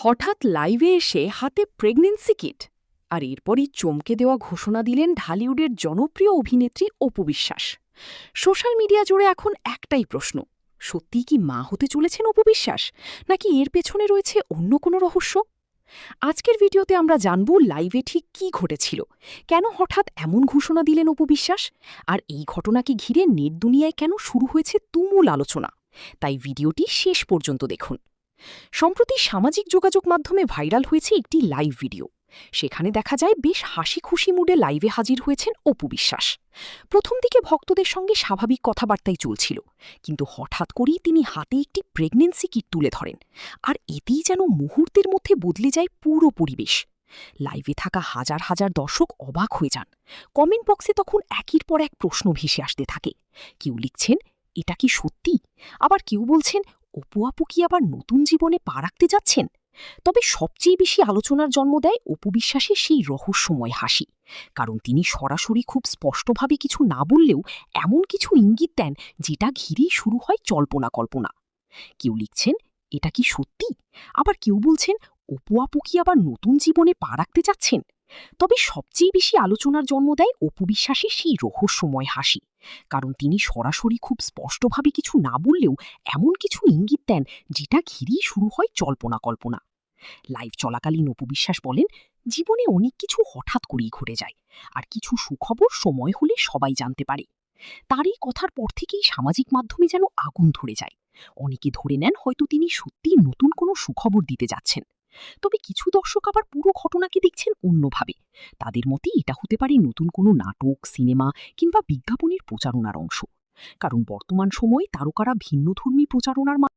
হঠাৎ লাইভে এসে হাতে প্রেগন্যান্সি কিট আর এরপরই চমকে দেওয়া ঘোষণা দিলেন ঢালিউডের জনপ্রিয় অভিনেত্রী অপু বিশ্বাস। সোশ্যাল মিডিয়া জুড়ে এখন একটাই প্রশ্ন, সত্যিই কি মা হতে চলেছেন অপু বিশ্বাস, নাকি এর পেছনে রয়েছে অন্য কোনো রহস্য? আজকের ভিডিওতে আমরা জানব লাইভে ঠিক কী ঘটেছিল, কেন হঠাৎ এমন ঘোষণা দিলেন অপু বিশ্বাস, আর এই ঘটনাকে ঘিরে নেট দুনিয়ায় কেন শুরু হয়েছে তুমুল আলোচনা। তাই ভিডিওটি শেষ পর্যন্ত দেখুন। সম্প্রতি সামাজিক যোগাযোগ মাধ্যমে ভাইরাল হয়েছে একটি লাইভ ভিডিও। সেখানে দেখা যায় বেশ হাসি খুশি মুডে লাইভে হাজির হয়েছেন অপু বিশ্বাস। প্রথম দিকে ভক্তদের সঙ্গে স্বাভাবিক কথাবার্তাই চলছিল, কিন্তু হঠাৎ করেই তিনি হাতে একটি প্রেগন্যান্সি কিট তুলে ধরেন, আর এতেই যেন মুহূর্তের মধ্যে বদলে যায় পুরো পরিবেশ। লাইভে থাকা হাজার হাজার দর্শক অবাক হয়ে যান। কমেন্ট বক্সে তখন একের পর এক প্রশ্ন ভেসে আসতে থাকে। কেউ লিখছেন, এটা কি সত্যি? আবার কেউ বলছেন, অপু আপু কি আবার নতুন জীবনে পা রাখতে যাচ্ছেন? তবে সবচেয়ে বেশি আলোচনার জন্ম দেয় অপু বিশ্বাসের সেই রহস্যময় হাসি। কারণ তিনি সরাসরি খুব স্পষ্টভাবে কিছু না বললেও এমন কিছু ইঙ্গিত দেন, যেটা ঘিরেই শুরু হয় জল্পনা কল্পনা। কেউ লিখছেন, এটা কি সত্যি? আবার কেউ বলছেন, অপু আপু কি আবার নতুন জীবনে পা রাখতে যাচ্ছেন? তবে সবচেয়ে বেশি আলোচনার জন্ম দেয় অপু বিশ্বাসের সেই রহস্যময় হাসি। কারণ তিনি সরাসরি খুব স্পষ্টভাবে কিছু না বললেও এমন কিছু ইঙ্গিত দেন, যেটা ঘিরেই শুরু হয় জল্পনা কল্পনা। লাইভ চলাকালীন অপু বিশ্বাস বলেন, জীবনে অনেক কিছু হঠাৎ করেই ঘটে যায়, আর কিছু সুখবর সময় হলে সবাই জানতে পারে। তার এই কথার পর থেকেই সামাজিক মাধ্যমে যেন আগুন ধরে যায়। অনেকে ধরে নেন হয়তো তিনি সত্যিই নতুন কোনো সুখবর দিতে যাচ্ছেন। তবে কিছু দর্শক আবার পুরো ঘটনাকে দেখছেন অন্যভাবে। তাদের মতে এটা হতে পারে নতুন কোনো নাটক, সিনেমা কিংবা বিজ্ঞাপনের প্রচারণার অংশ। কারণ বর্তমান সময়ে তারকারা ভিন্নধর্মী প্রচারণার